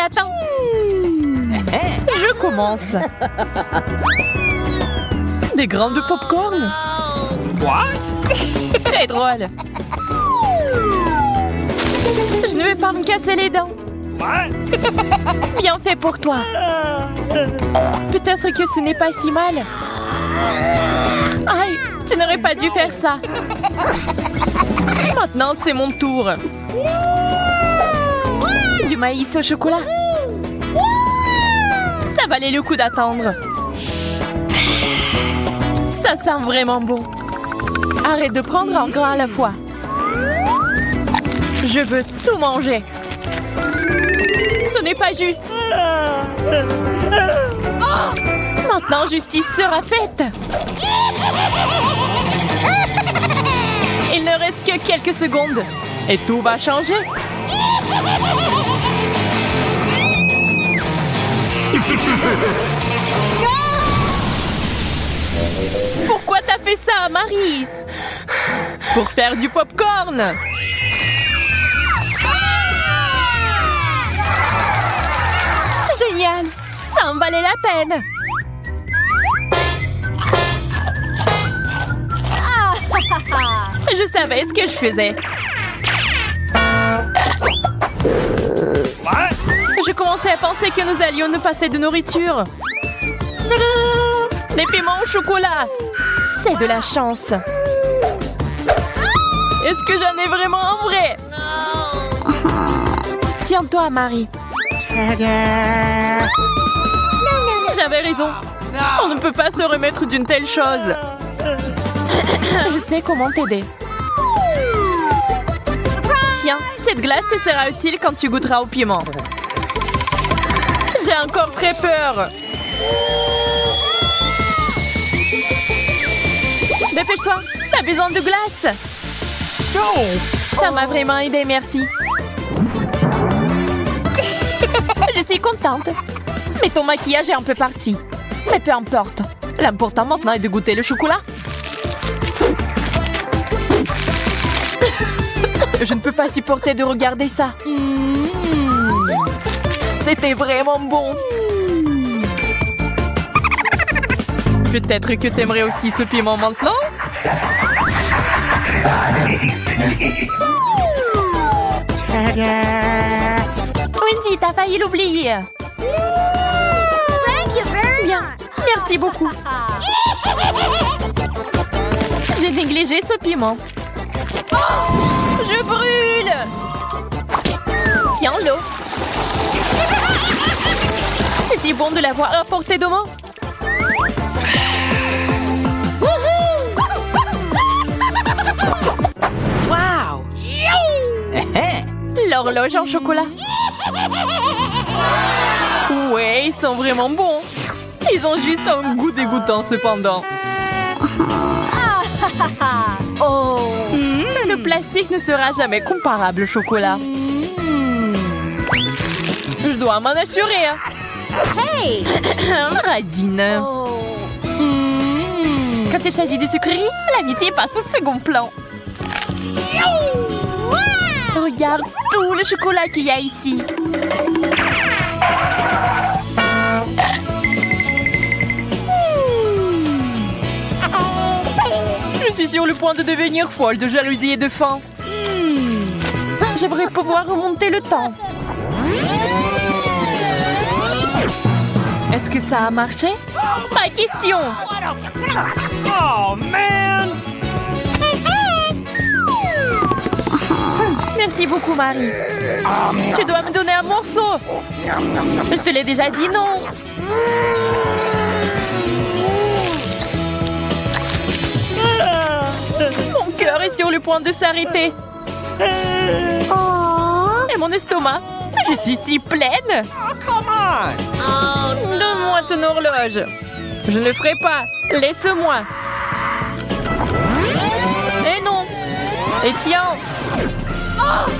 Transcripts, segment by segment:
attends. Je commence. Des grains de popcorn. What? Très drôle. Je ne vais pas me casser les dents. What? Bien fait pour toi. Peut-être que ce n'est pas si mal. Aïe, tu n'aurais pas dû faire ça. Maintenant, c'est mon tour. Du maïs au chocolat. Ça valait le coup d'attendre. Ça sent vraiment bon. Arrête de prendre un grain à la fois. Je veux tout manger. Ce n'est pas juste. Maintenant, justice sera faite. Il ne reste que quelques secondes. Et tout va changer. Pourquoi t'as fait ça, Marie? Pour faire du popcorn. Génial. Ça en valait la peine. Je savais ce que je faisais. What? Je commençais à penser que nous allions nous passer de nourriture. Des piments au chocolat. C'est de la chance. Est-ce que j'en ai vraiment un vrai? Tiens-toi, Marie. J'avais raison. On ne peut pas se remettre d'une telle chose. Je sais comment t'aider. Tiens, cette glace te sera utile quand tu goûteras au piment. J'ai encore très peur. Dépêche-toi, t'as besoin de glace. Ça m'a vraiment aidé, merci. Je suis contente. Mais ton maquillage est un peu parti. Mais peu importe. L'important maintenant est de goûter le chocolat. Je ne peux pas supporter de regarder ça. C'était vraiment bon. Peut-être que t'aimerais aussi ce piment maintenant? Wendy, t'as failli l'oublier. Bien, merci beaucoup. J'ai négligé ce piment. Je brûle! Tiens l'eau. C'est si bon de l'avoir à portée de main. Wow! L'horloge en chocolat. Ouais, ils sont vraiment bons. Ils ont juste un goût dégoûtant cependant. Le plastique ne sera jamais comparable au chocolat. Je dois m'en assurer. Hey! Radine. Quand il s'agit de sucreries, l'amitié passe au second plan. Regarde tout le chocolat qu'il y a ici. Je suis sur le point de devenir folle de jalousie et de faim. J'aimerais pouvoir remonter le temps. Est-ce que ça a marché? Pas question. Oh, man! Merci beaucoup, Marie. Tu dois me donner un morceau. Je te l'ai déjà dit, non? Mon cœur est sur le point de s'arrêter. Et mon estomac. Je suis si pleine. Oh, come on! Donne-moi ton horloge. Je ne le ferai pas. Laisse-moi. Et non. Et tiens.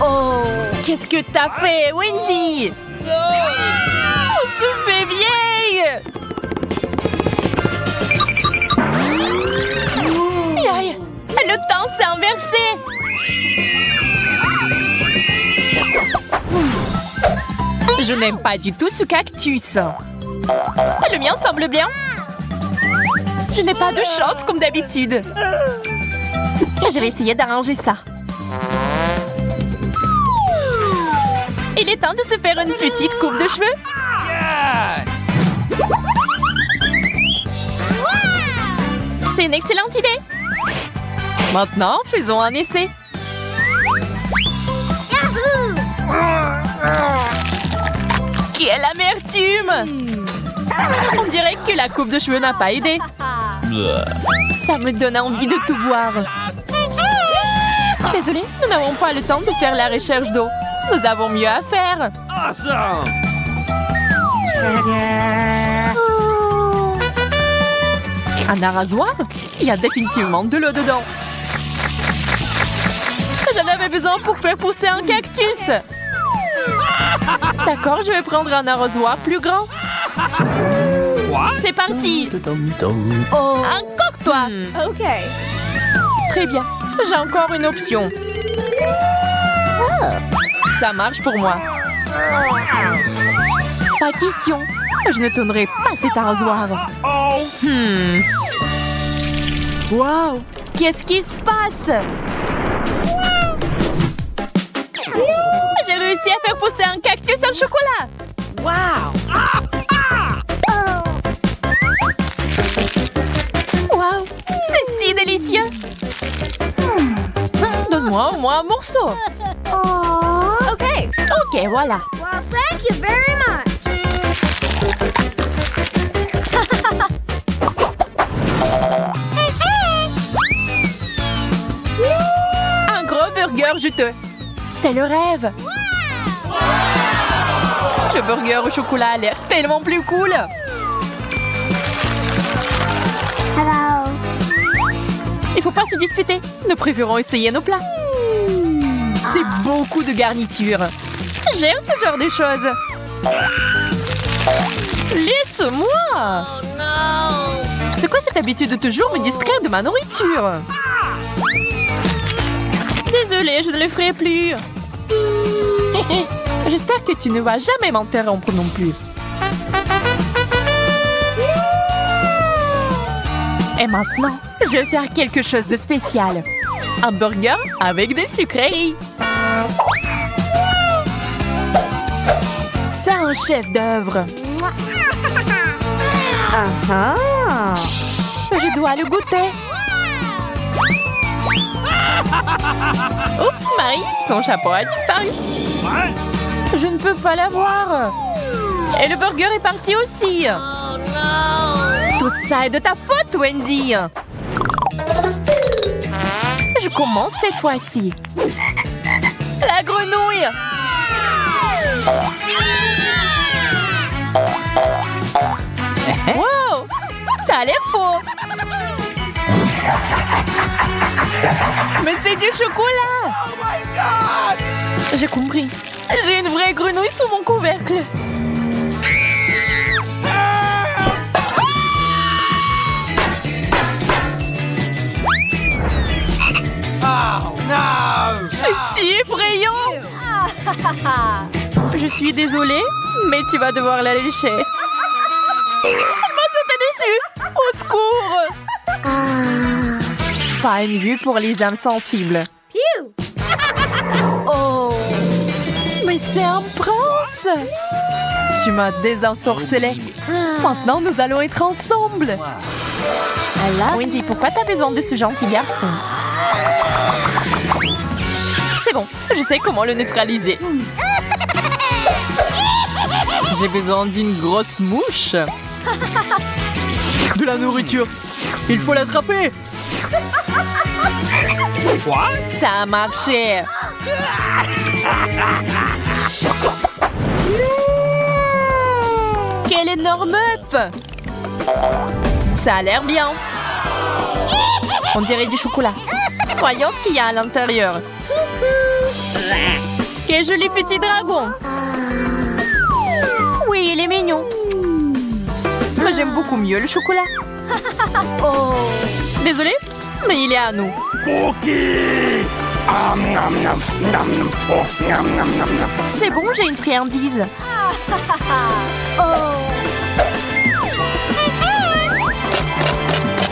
Oh, qu'est-ce que t'as fait, Wendy? On se fait vieille. Aïe, le temps s'est inversé. Je n'aime pas du tout ce cactus. Le mien semble bien. Je n'ai pas de chance comme d'habitude. Je vais essayer d'arranger ça. Il est temps de se faire une petite coupe de cheveux. Yes! C'est une excellente idée. Maintenant, faisons un essai. Quelle amertume! On dirait que la coupe de cheveux n'a pas aidé. Ça me donne envie de tout boire. Désolée, nous n'avons pas le temps de faire la recherche d'eau. Nous avons mieux à faire. Awesome! Un arrosoir? Il y a définitivement de l'eau dedans. J'en avais besoin pour faire pousser un cactus. D'accord, je vais prendre un arrosoir plus grand. What? C'est parti. Encore toi. OK. Très bien. J'ai encore une option. Ça marche pour moi. Pas question. Je ne tournerai pas cet arrosoir. Oh! Wow! Qu'est-ce qui se passe? J'ai réussi à faire pousser un cactus au chocolat. Wow! Wow! C'est si délicieux. Donne-moi au moins un morceau. OK. Ok, voilà. Well, thank you very much. Un gros burger juteux. C'est le rêve. Le burger au chocolat a l'air tellement plus cool. Hello. Il faut pas se disputer. Nous préférons essayer nos plats. C'est beaucoup de garniture. J'aime ce genre de choses. Laisse-moi. C'est quoi cette habitude de toujours me distraire de ma nourriture? Désolée, je ne le ferai plus. J'espère que tu ne vas jamais m'interrompre non plus. Et maintenant, je vais faire quelque chose de spécial. Un burger avec des sucreries. C'est un chef-d'œuvre. Je dois le goûter. Oups, Marie, ton chapeau a disparu. What? Je ne peux pas l'avoir. Et le burger est parti aussi. Tout ça est de ta faute, Wendy. Je commence cette fois-ci. La grenouille. Wow, ça a l'air faux. Mais c'est du chocolat. Oh my God! J'ai compris. J'ai une vraie grenouille sous mon couvercle. Oh no! C'est si effrayant. Je suis désolée, mais tu vas devoir la lécher. Elle m'a sauté dessus. Au secours. Pas une vue pour les âmes sensibles. Phew. Oh. Mais c'est un prince. Tu m'as désensorcelé. Maintenant, nous allons être ensemble. Wendy, pourquoi t'as besoin de ce gentil garçon? C'est bon, je sais comment le neutraliser. J'ai besoin d'une grosse mouche. De la nourriture. Il faut l'attraper. What? Ça a marché. Quel énorme œuf! Ça a l'air bien. On dirait du chocolat. Voyons ce qu'il y a à l'intérieur. Quel joli petit dragon. Oui, il est mignon. Mais j'aime beaucoup mieux le chocolat. Oh. Désolée, mais il est à nous. Cookie! C'est bon, j'ai une friandise. Oh.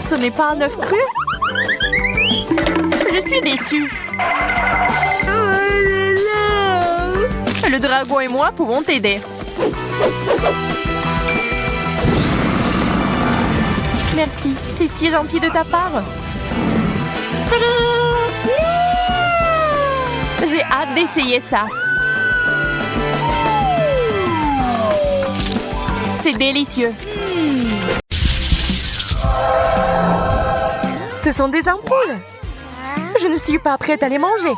Ce n'est pas un œuf cru? Je suis déçue. Le dragon et moi pouvons t'aider. Merci, c'est si gentil de ta part. J'ai hâte d'essayer ça. C'est délicieux. Ce sont des ampoules. Je ne suis pas prête à les manger.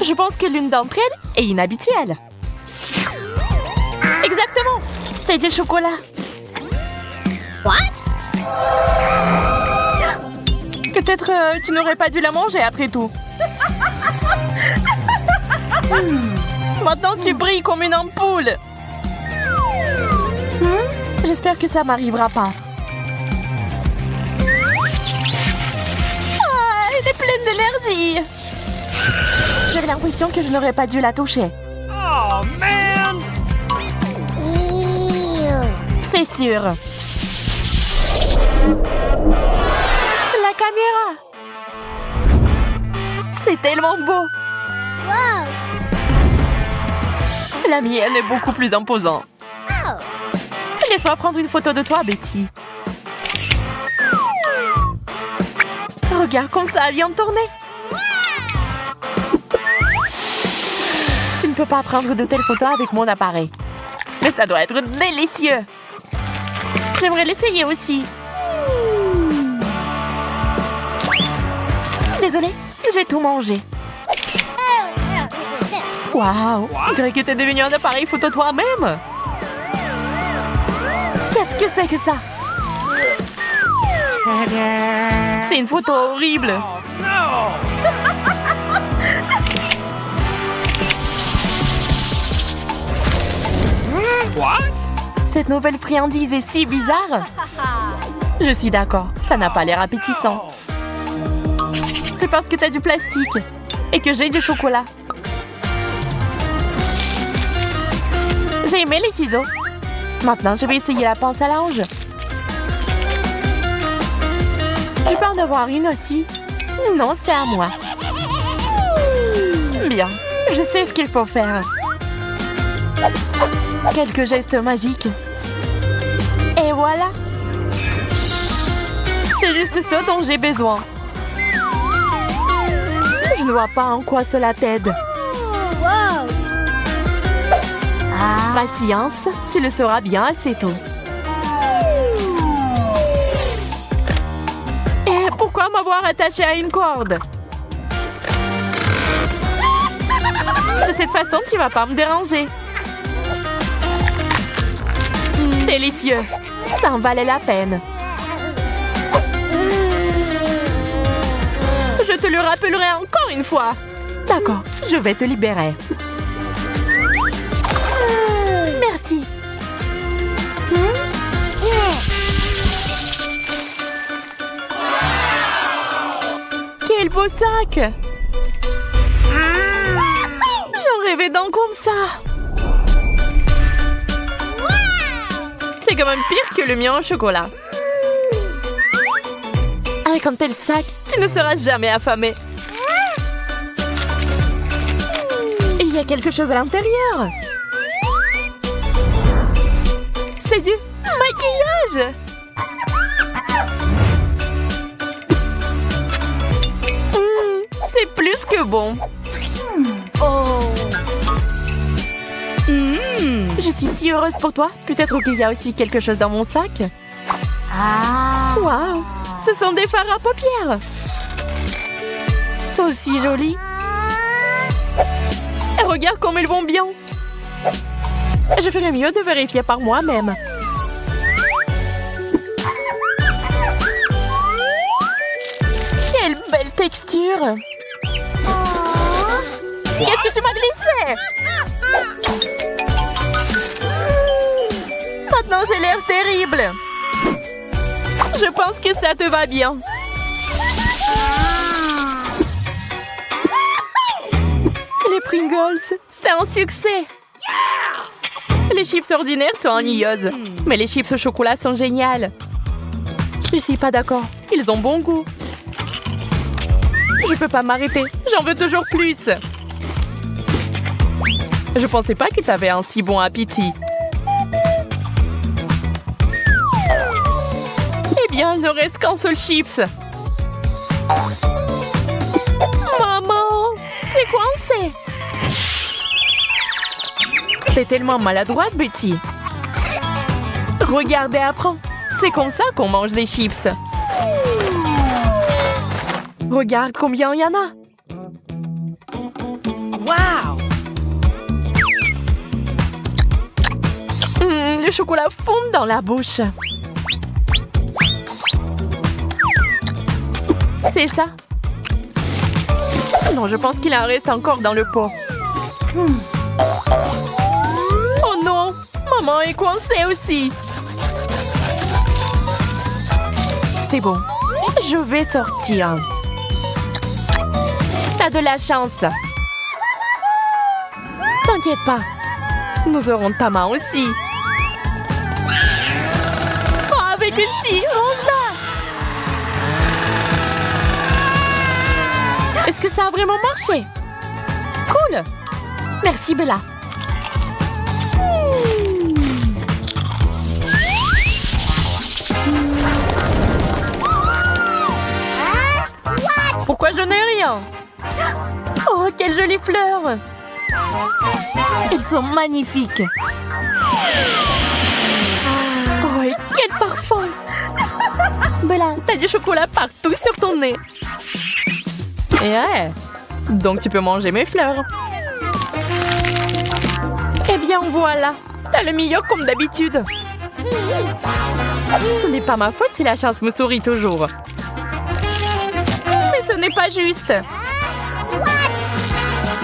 Je pense que l'une d'entre elles est inhabituelle. Exactement. C'est du chocolat. What? Peut-être tu n'aurais pas dû la manger après tout. Maintenant tu brilles comme une ampoule. J'espère que ça m'arrivera pas. Ah, elle est pleine d'énergie. J'avais l'impression que je n'aurais pas dû la toucher. Oh, man! Ew. C'est sûr. La caméra. C'est tellement beau. Wow. La mienne est beaucoup plus imposante. Oh. Laisse-moi prendre une photo de toi, Betty. Regarde comme ça vient de tourner. Tu ne peux pas prendre de telles photos avec mon appareil. Mais ça doit être délicieux. J'aimerais l'essayer aussi. Désolée, j'ai tout mangé. Waouh, on dirait que t'es devenu un appareil photo toi-même. Qu'est-ce que c'est que ça? C'est une photo horrible. Oh, no! What? Cette nouvelle friandise est si bizarre. Je suis d'accord, ça n'a pas l'air appétissant. C'est parce que t'as du plastique et que j'ai du chocolat. J'ai aimé les ciseaux. Maintenant, je vais essayer la pince à linge. Je peux en avoir une aussi? Non, c'est à moi. Bien, je sais ce qu'il faut faire. Quelques gestes magiques. Et voilà. C'est juste ce dont j'ai besoin. Je ne vois pas en quoi cela t'aide. Wow. Patience, tu le sauras bien assez tôt. Et pourquoi m'avoir attaché à une corde? De cette façon, tu vas pas me déranger. Délicieux. Ça en valait la peine. Je te le rappellerai encore une fois. D'accord, je vais te libérer. Merci. Quel beau sac! J'en rêvais d'un comme ça. C'est quand même pire que le mien au chocolat. Avec un tel sac, tu ne seras jamais affamé. Il y a quelque chose à l'intérieur. C'est du maquillage. C'est plus que bon. Oh. Je suis si heureuse pour toi. Peut-être qu'il y a aussi quelque chose dans mon sac. Ah. Waouh, ce sont des fards à paupières. Ils sont aussi jolis. Et regarde comme ils vont bien. Je ferais mieux de vérifier par moi-même. Quelle belle texture. Qu'est-ce que tu m'as glissé? Maintenant, j'ai l'air terrible. Je pense que ça te va bien. Les Pringles, c'est un succès. Les chips ordinaires sont ennuyeuses, mais les chips au chocolat sont géniales. Je suis pas d'accord. Ils ont bon goût. Je peux pas m'arrêter. J'en veux toujours plus. Je pensais pas que t'avais un si bon appétit. Eh bien, il ne reste qu'un seul chips. Maman, c'est coincé. T'es tellement maladroite, Betty. Regarde et apprends. C'est comme ça qu'on mange des chips. Regarde combien il y en a. Wow! Le chocolat fond dans la bouche. C'est ça. Non, je pense qu'il en reste encore dans le pot. Oh non! Maman est coincée aussi. C'est bon. Je vais sortir. T'as de la chance. T'inquiète pas. Nous aurons ta main aussi. Oh, avec une scie, range-la. Est-ce que ça a vraiment marché? Cool. Merci, Bella. Pourquoi je n'ai rien? Oh, quelles jolies fleurs! Elles sont magnifiques. Oh, et quel parfum! Bella, t'as du chocolat partout sur ton nez. Et ouais, donc tu peux manger mes fleurs. Eh bien, voilà. T'as le meilleur comme d'habitude. Ce n'est pas ma faute si la chance me sourit toujours. Mais ce n'est pas juste.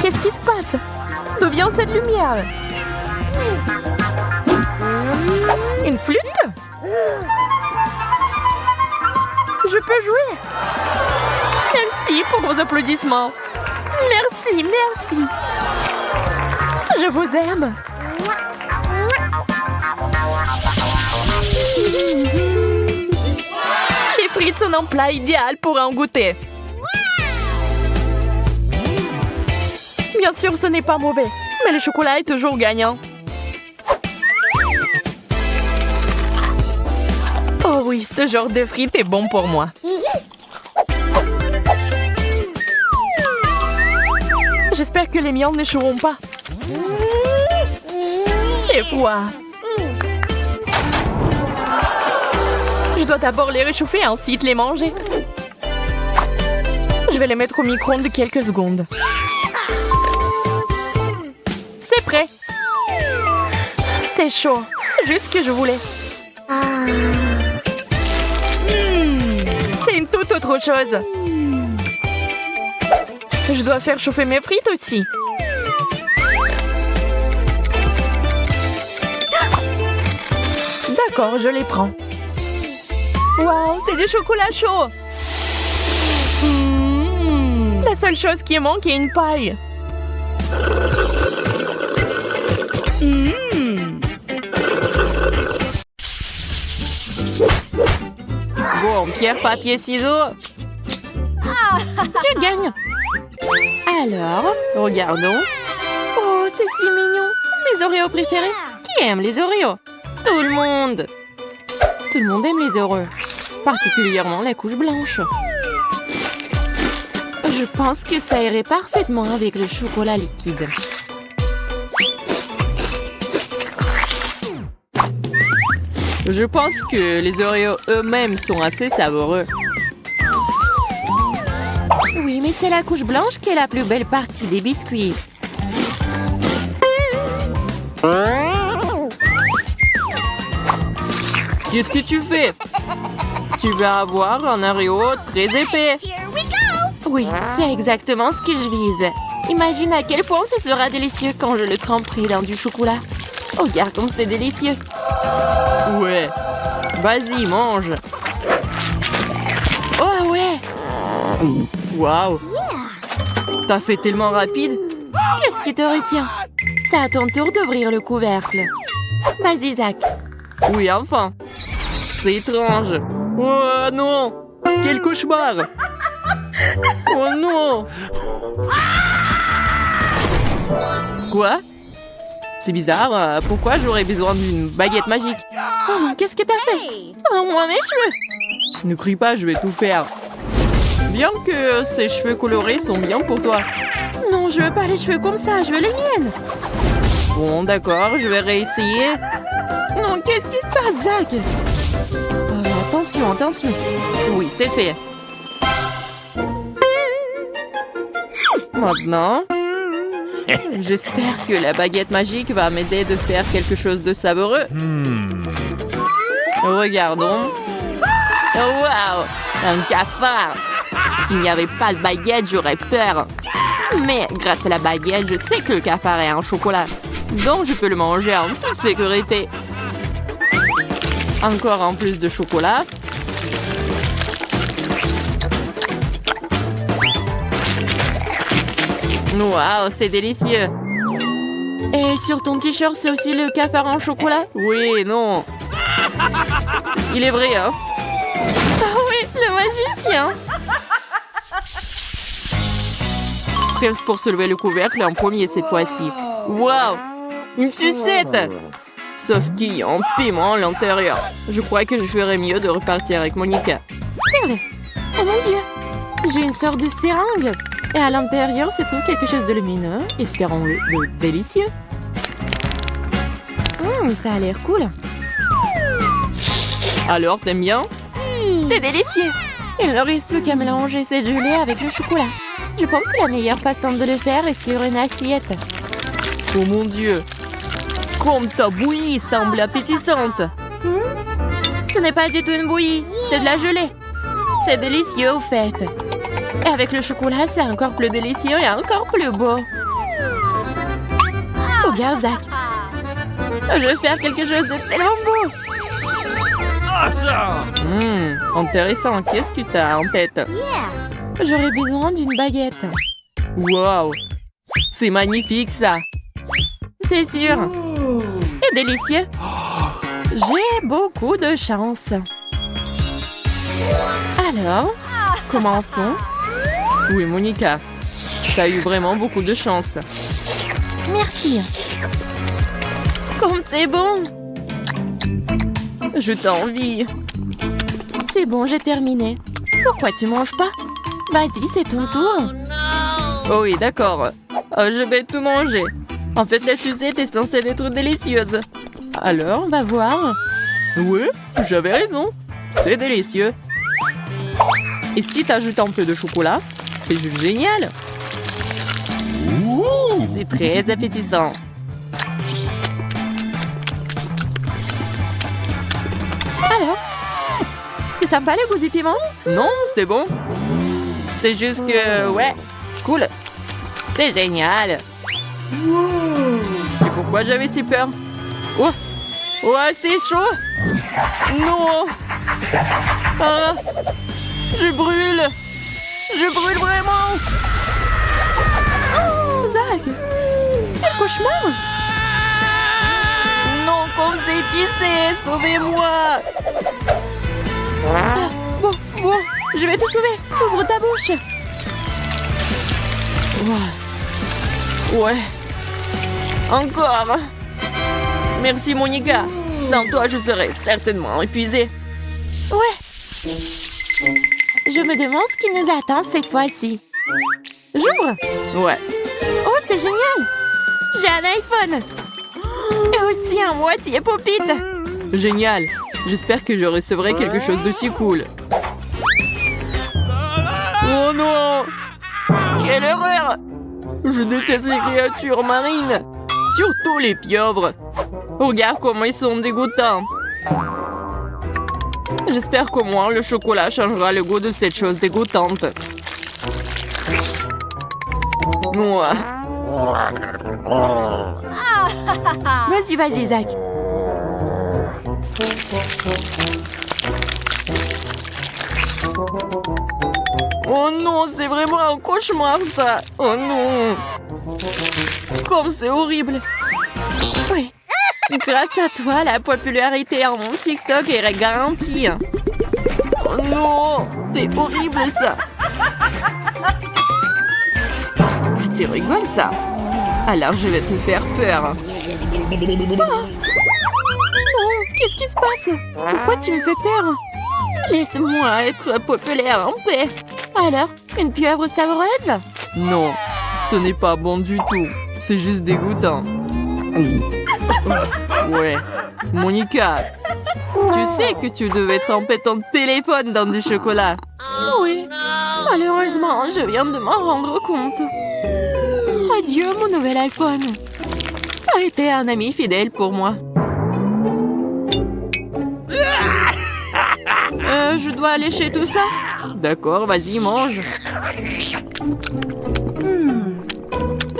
Qu'est-ce qui se passe? D'où vient cette lumière? Une flûte? Je peux jouer. Merci pour vos applaudissements. Merci, merci. Je vous aime. Les frites sont un plat idéal pour en goûter. Bien sûr, ce n'est pas mauvais, mais le chocolat est toujours gagnant. Oh oui, ce genre de frites est bon pour moi. J'espère que les miennes n'échoueront pas. C'est froid. Je dois d'abord les réchauffer et ensuite les manger. Je vais les mettre au micro-ondes quelques secondes. C'est prêt. C'est chaud. Juste ce que je voulais. C'est une toute autre chose. Je dois faire chauffer mes frites aussi. D'accord, je les prends. Waouh, c'est du chocolat chaud. La seule chose qui manque est une paille. Bon, pierre, papier, ciseaux. Je gagne. Alors, regardons. Oh, c'est si mignon. Mes Oreos préférés. Qui aime les Oreos? Tout le monde. Tout le monde aime les Oreos. Particulièrement la couche blanche. Je pense que ça irait parfaitement avec le chocolat liquide. Je pense que les Oreos eux-mêmes sont assez savoureux. Oui, mais c'est la couche blanche qui est la plus belle partie des biscuits. Qu'est-ce que tu fais? Tu vas avoir un Oreo très épais. Oui, c'est exactement ce que je vise. Imagine à quel point ce sera délicieux quand je le tremperai dans du chocolat. Oh, regarde comme c'est délicieux. Ouais. Vas-y, mange. Oh, ouais. Waouh. T'as fait tellement rapide. Qu'est-ce qui te retient? C'est à ton tour d'ouvrir le couvercle. Vas-y, Zach. Oui, enfin. C'est étrange. Oh non! Quel cauchemar! Oh non! Quoi? C'est bizarre, pourquoi j'aurais besoin d'une baguette magique? Oh non, qu'est-ce que t'as fait? Oh, moi, mes cheveux! Ne crie pas, je vais tout faire. Bien que ces cheveux colorés sont bien pour toi. Non, je veux pas les cheveux comme ça, je veux les miennes. Bon, d'accord, je vais réessayer. Non, qu'est-ce qui se passe, Zach? Attention, attention. Oui, c'est fait. Maintenant, j'espère que la baguette magique va m'aider de faire quelque chose de savoureux. Regardons. Waouh! Un cafard! S'il n'y avait pas de baguette, j'aurais peur. Mais grâce à la baguette, je sais que le cafard est un chocolat. Donc je peux le manger en toute sécurité. Encore en plus de chocolat. Waouh, c'est délicieux. Et sur ton t-shirt, c'est aussi le cafard en chocolat? Oui, non. Il est vrai, hein? Ah oui, le magicien! Presque pour soulever le couvercle en premier cette fois-ci. Waouh! Une sucette! Sauf qu'il y a un piment à l'intérieur. Je crois que je ferais mieux de repartir avec Monica. C'est vrai. Oh mon Dieu! J'ai une sorte de seringue. Et à l'intérieur se trouve quelque chose de lumineux, espérons-le, de délicieux. Ça a l'air cool. Alors, t'aimes bien? C'est délicieux. Il ne reste plus qu'à mélanger cette gelée avec le chocolat. Je pense que la meilleure façon de le faire est sur une assiette. Oh mon Dieu! Comme ta bouillie semble appétissante! Ce n'est pas du tout une bouillie, c'est de la gelée. C'est délicieux au fait. Et avec le chocolat, c'est encore plus délicieux et encore plus beau. Regarde, Zach. Je vais faire quelque chose de tellement beau. Awesome! Intéressant. Qu'est-ce que t'as en tête? J'aurais besoin d'une baguette. Wow! C'est magnifique, ça! C'est sûr. Et délicieux. J'ai beaucoup de chance. Alors, commençons. Oui, Monica. T'as eu vraiment beaucoup de chance. Merci. Comme c'est bon. Je t'envie. C'est bon, j'ai terminé. Pourquoi tu manges pas? Vas-y, c'est ton tour. Oh oui, d'accord. Je vais tout manger. En fait, la sucette est censée être délicieuse. Alors, On va voir. oui, j'avais raison. C'est délicieux. Et si t'ajoutes un peu de chocolat, c'est juste génial. C'est très appétissant. Alors, c'est sympa le goût du piment? Non, c'est bon. C'est juste que, ouais, cool. C'est génial. Et pourquoi j'avais si peur? Oh, ouais, c'est chaud. Non. Ah, je brûle. Je brûle vraiment. Oh, Zach! Quel cauchemar! Non, comme c'est épicé, sauvez-moi. Ah, bon, je vais te sauver. Ouvre ta bouche. Ouais. Encore. Merci, Monica. Sans toi, je serais certainement épuisée. Ouais. Je me demande ce qui nous attend cette fois-ci. J'ouvre. Ouais. Oh, c'est génial. J'ai un iPhone. Et aussi un moitié pop-it. Génial. J'espère que je recevrai quelque chose de si cool. Oh non! Quelle horreur! Je déteste les créatures marines. Surtout les pieuvres. Regarde comment ils sont dégoûtants. J'espère qu'au moins le chocolat changera le goût de cette chose dégoûtante. Ouais. Vas-y, Zach. Oh non, c'est vraiment un cauchemar ça. Oh non. Comme c'est horrible. Oui. Grâce à toi, la popularité en mon TikTok est garantie. Oh non, c'est horrible ça. Ah, tu rigoles ça. Alors je vais te faire peur. Oh. Non, qu'est-ce qui se passe? Pourquoi tu me fais peur? Laisse-moi être populaire en paix. Alors, une pieuvre savoureuse? Non, ce n'est pas bon du tout. C'est juste dégoûtant. Ouais. Monica, tu sais que tu devais tremper ton téléphone dans du chocolat. Oui. Malheureusement, je viens de m'en rendre compte. Adieu, mon nouvel iPhone. Tu as été un ami fidèle pour moi. Je dois lécher tout ça? D'accord, vas-y, mange.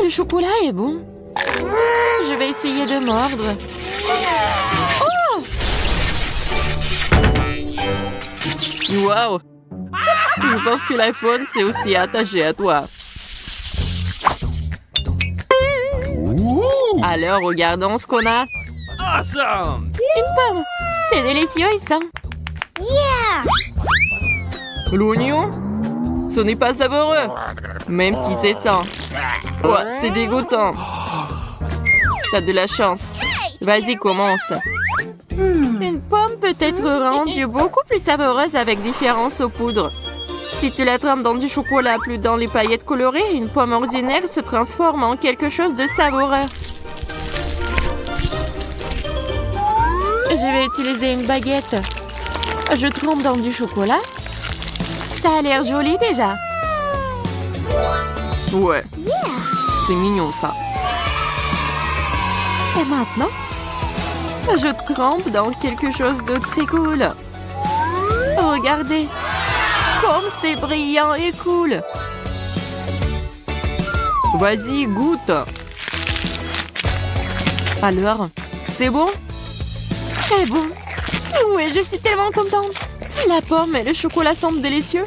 Le chocolat est bon. Je vais essayer de mordre. Oh! Wow! Je pense que l'iPhone s'est aussi attaché à toi. Alors, regardons ce qu'on a. Awesome! Une pomme. C'est délicieux et sain. Yeah! L'oignon? Ce n'est pas savoureux. Même si c'est sain. Oh, c'est dégoûtant. T'as de la chance. Vas-y, commence. Une pomme peut être rendue beaucoup plus savoureuse avec différentes aux poudres. Si tu la trempes dans du chocolat plus dans les paillettes colorées, une pomme ordinaire se transforme en quelque chose de savoureux. Je vais utiliser une baguette. Je trempe dans du chocolat. Ça a l'air joli déjà. Ouais. C'est mignon ça. Et maintenant, je trempe dans quelque chose de très cool. Regardez, comme c'est brillant et cool. Vas-y, goûte. Alors, c'est bon? C'est bon. Oui, je suis tellement contente. La pomme et le chocolat semblent délicieux.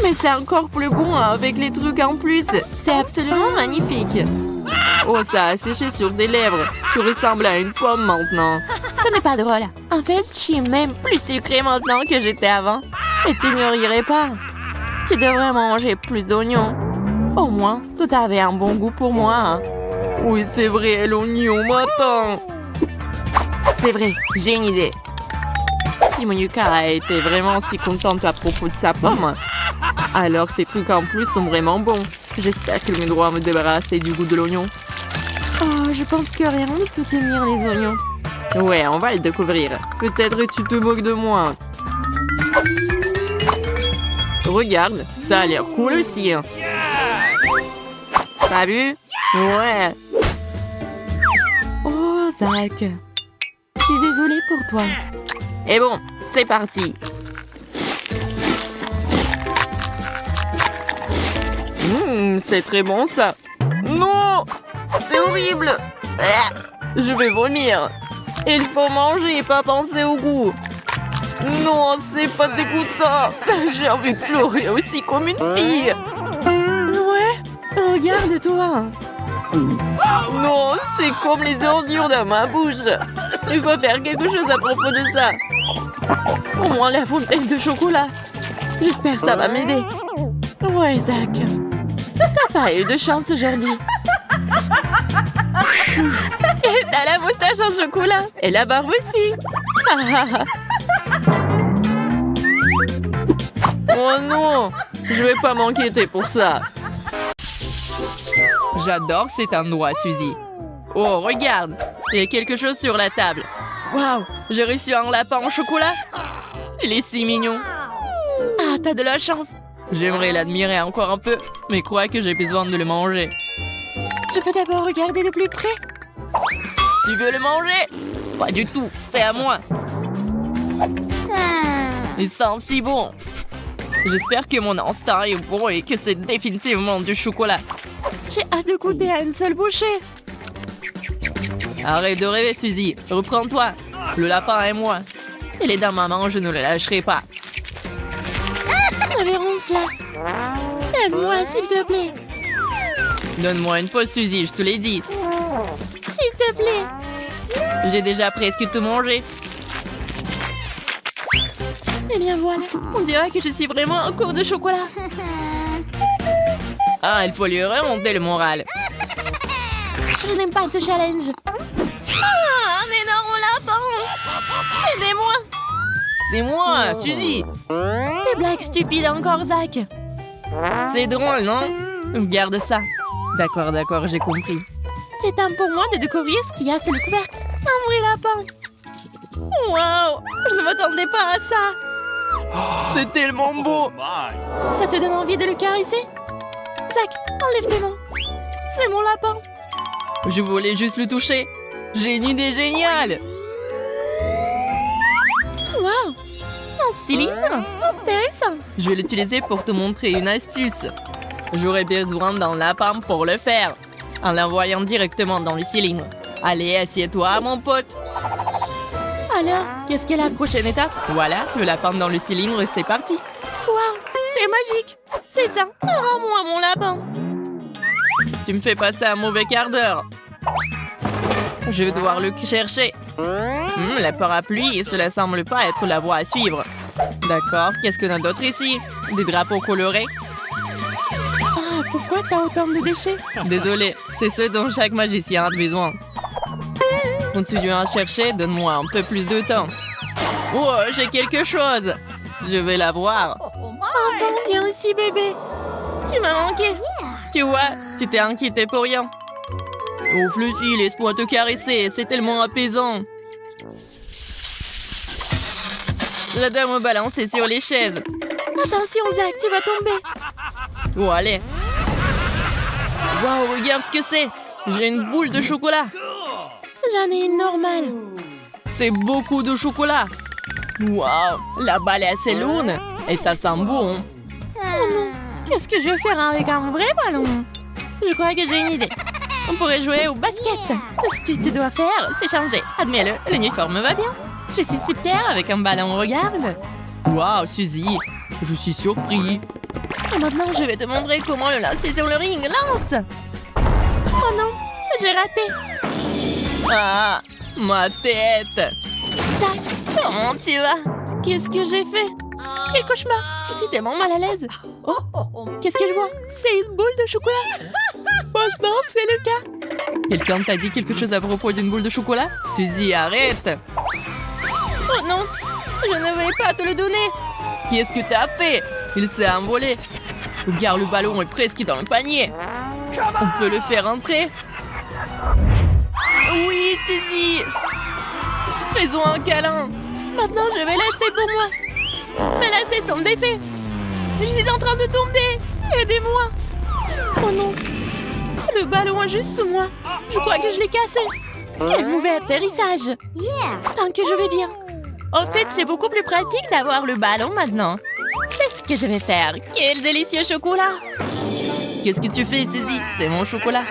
Mais c'est encore plus bon avec les trucs en plus. C'est absolument magnifique. Oh, ça a séché sur tes lèvres. Tu ressembles à une pomme maintenant. Ce n'est pas drôle. En fait, je suis même plus sucrée maintenant que j'étais avant. Et tu n'y rirais pas. Tu devrais manger plus d'oignons. Au moins, tout avait un bon goût pour moi. Hein. Oui, c'est vrai, l'oignon m'attend. C'est vrai, j'ai une idée. Si Monica a été vraiment si contente à propos de sa pomme, alors ces trucs en plus sont vraiment bons. J'espère qu'elle m'aidera à me débarrasser du goût de l'oignon. Oh, je pense que rien ne peut tenir les oignons. Ouais, on va le découvrir. Peut-être tu te moques de moi. Regarde, ça a l'air cool aussi. T'as vu? Ouais. Oh, Zach. Je suis désolée pour toi. Et bon, c'est parti. C'est très bon ça. Non! C'est horrible! Je vais vomir. Il faut manger et pas penser au goût. Non, c'est pas dégoûtant. J'ai envie de pleurer aussi comme une fille. Ouais, regarde-toi. Non, c'est comme les ordures dans ma bouche. Il faut faire quelque chose à propos de ça. Au moins la fontaine de chocolat. J'espère que ça va m'aider. Ouais, Zach. T'as pas eu de chance aujourd'hui. Et t'as la moustache en chocolat. Et la barbe aussi. Oh non, je vais pas m'inquiéter pour ça. J'adore cet endroit, Suzy. Oh, regarde, il y a quelque chose sur la table. Waouh, j'ai reçu un lapin en chocolat. Il est si mignon. Ah, t'as de la chance. J'aimerais l'admirer encore un peu, mais crois que j'ai besoin de le manger. Je peux d'abord regarder de plus près. Tu veux le manger? Pas du tout, c'est à moi. Il sent si bon. J'espère que mon instinct est bon et que c'est définitivement du chocolat. J'ai hâte de goûter à une seule bouchée. Arrête de rêver, Suzy. Reprends-toi. Le lapin et moi. Il est dans ma main, je ne le lâcherai pas. Révérence là. Aide-moi, s'il te plaît. Donne-moi une pause, Suzy, je te l'ai dit. S'il te plaît. J'ai déjà presque tout mangé. Eh bien voilà, on dirait que je suis vraiment en cours de chocolat. Ah, il faut lui remonter le moral. Je n'aime pas ce challenge. Ah, un énorme lapin. Aidez-moi. C'est moi, Suzy. Des blagues stupides encore, Zach. C'est drôle, non? Garde ça. D'accord, d'accord, j'ai compris. Il est temps pour moi de découvrir ce qu'il y a sous le couvercle. Un vrai lapin. Waouh, je ne m'attendais pas à ça. C'est tellement beau. My. Ça te donne envie de le caresser? Zach, enlève tes mains. C'est mon lapin. Je voulais juste le toucher. J'ai une idée géniale. Waouh, un cylindre. Intéressant. Je vais l'utiliser pour te montrer une astuce. J'aurais besoin d'un lapin pour le faire, en l'envoyant directement dans le cylindre. Allez, assieds-toi, mon pote. Alors, qu'est-ce qu'est la prochaine étape? Voilà, le lapin dans le cylindre, c'est parti. Waouh, c'est magique. C'est ça. Rends-moi mon lapin. Tu me fais passer un mauvais quart d'heure. Je vais devoir le chercher. La parapluie, cela semble pas être la voie à suivre. D'accord, qu'est-ce qu'on a d'autre ici? Des drapeaux colorés? Ah, pourquoi t'as autant de déchets? Désolé, c'est ce dont chaque magicien a besoin. Continuons à chercher, donne-moi un peu plus de temps. Oh, j'ai quelque chose. Je vais la voir. Enfin, viens ici, bébé. Tu m'as manqué. Tu vois, tu t'es inquiété pour rien. Oh, Fluffy, laisse-moi te caresser, c'est tellement apaisant. La dame me balancer sur les chaises. Attention, Zach, tu vas tomber. Oh, allez. Waouh, regarde ce que c'est. J'ai une boule de chocolat. J'en ai une normale. C'est beaucoup de chocolat. Waouh, la balle est assez lourde. Et ça sent bon. Qu'est-ce que je vais faire avec un vrai ballon? Je crois que j'ai une idée. On pourrait jouer au basket. Tout ce que tu dois faire, c'est changer. Admets-le, l'uniforme va bien. Je suis super avec un ballon, regarde. Waouh, Suzy, je suis surpris. Et maintenant, je vais te montrer comment le lancer sur le ring. Lance! Oh non, j'ai raté. Ah, ma tête. Zach, comment tu vas? Qu'est-ce que j'ai fait? Quel cauchemar! Je suis tellement mal à l'aise. Oh, qu'est-ce que je vois? C'est une boule de chocolat. Maintenant, c'est le cas. Quelqu'un t'a dit quelque chose à propos d'une boule de chocolat? Suzy, arrête. Oh non, je ne vais pas te le donner. Qu'est-ce que t'as fait? Il s'est envolé. Regarde, le ballon est presque dans le panier. On peut le faire entrer? Oui, Suzy. Faisons un câlin. Maintenant, je vais l'acheter pour moi. Mais là, c'est son défait. Je suis en train de tomber. Aidez-moi. Oh non. Le ballon est juste sous moi. Je crois que je l'ai cassé. Quel mauvais atterrissage. Tant que je vais bien. En fait, c'est beaucoup plus pratique d'avoir le ballon maintenant. C'est ce que je vais faire. Quel délicieux chocolat. Qu'est-ce que tu fais, Suzy? C'est mon chocolat.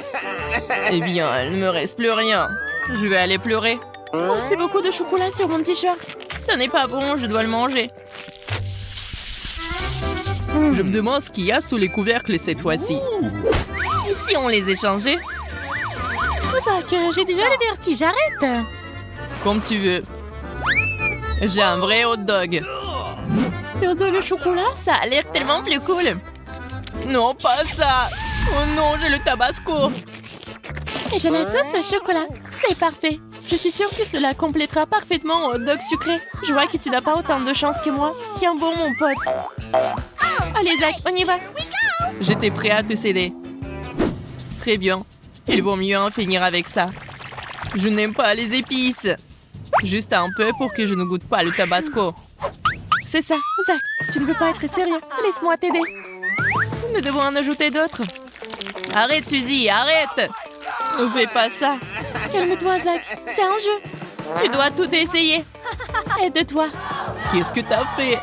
Eh bien, il ne me reste plus rien. Je vais aller pleurer. Oh, c'est beaucoup de chocolat sur mon t-shirt. Ça n'est pas bon, je dois le manger. Je me demande ce qu'il y a sous les couvercles cette fois-ci. Et si on les échangeait? Zach, j'ai déjà le vertige, arrête. Comme tu veux. J'ai un vrai hot dog. Le hot dog au chocolat, ça a l'air tellement plus cool. Non, pas ça. Oh non, j'ai le tabasco. Et j'ai la sauce au chocolat. C'est parfait. Je suis sûre que cela complétera parfaitement un hot dog sucré. Je vois que tu n'as pas autant de chance que moi. Tiens bon, mon pote. Allez, Zach, on y va. J'étais prêt à te céder. Très bien. Il vaut mieux en finir avec ça. Je n'aime pas les épices. Juste un peu pour que je ne goûte pas le tabasco. C'est ça, Zach. Tu ne peux pas être sérieux. Laisse-moi t'aider. Nous devons en ajouter d'autres. Arrête, Suzy, arrête. Ne fais pas ça. Calme-toi, Zach. C'est un jeu. Tu dois tout essayer. Aide-toi. Qu'est-ce que t'as fait?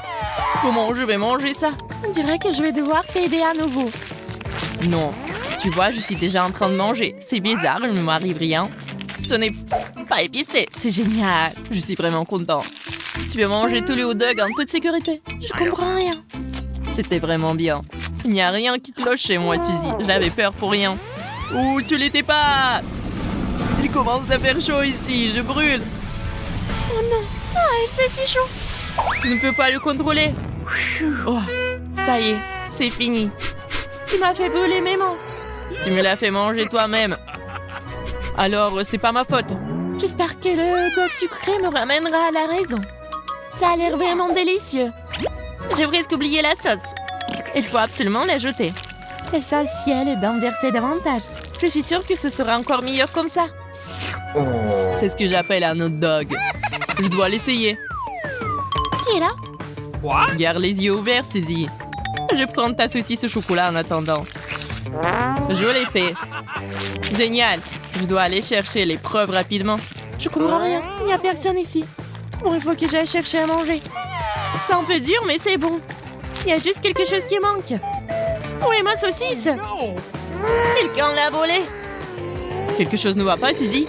Comment je vais manger ça? On dirait que je vais devoir t'aider à nouveau. Non. Tu vois, je suis déjà en train de manger. C'est bizarre, il ne m'arrive rien. Ce n'est pas épicé. C'est génial. Je suis vraiment content. Tu veux manger tous les hot dogs en toute sécurité? Je comprends rien. C'était vraiment bien. Il n'y a rien qui cloche chez moi, Suzy. J'avais peur pour rien. Ouh, tu l'étais pas! Il commence à faire chaud ici, je brûle. Oh non. Ah, il fait si chaud. Je ne peux pas le contrôler. Oh, ça y est, c'est fini. Tu m'as fait brûler mes mains. Tu me l'as fait manger toi-même. Alors, c'est pas ma faute. J'espère que le dog sucré me ramènera à la raison. Ça a l'air vraiment délicieux. J'ai presque oublié la sauce. Il faut absolument l'ajouter. L'essentiel est d'en verser davantage. Je suis sûre que ce sera encore meilleur comme ça. C'est ce que j'appelle un hot dog. Je dois l'essayer. Qui est là? What? Garde les yeux ouverts, Suzy. Je prends ta saucisse au chocolat en attendant. Je l'ai fait. Génial. Je dois aller chercher les preuves rapidement. Je comprends rien. Il n'y a personne ici. Bon, il faut que j'aille chercher à manger. C'est un peu dur, mais c'est bon. Il y a juste quelque chose qui manque. Où est ma saucisse? No! Quelqu'un l'a volée. Quelque chose ne va pas, Suzy?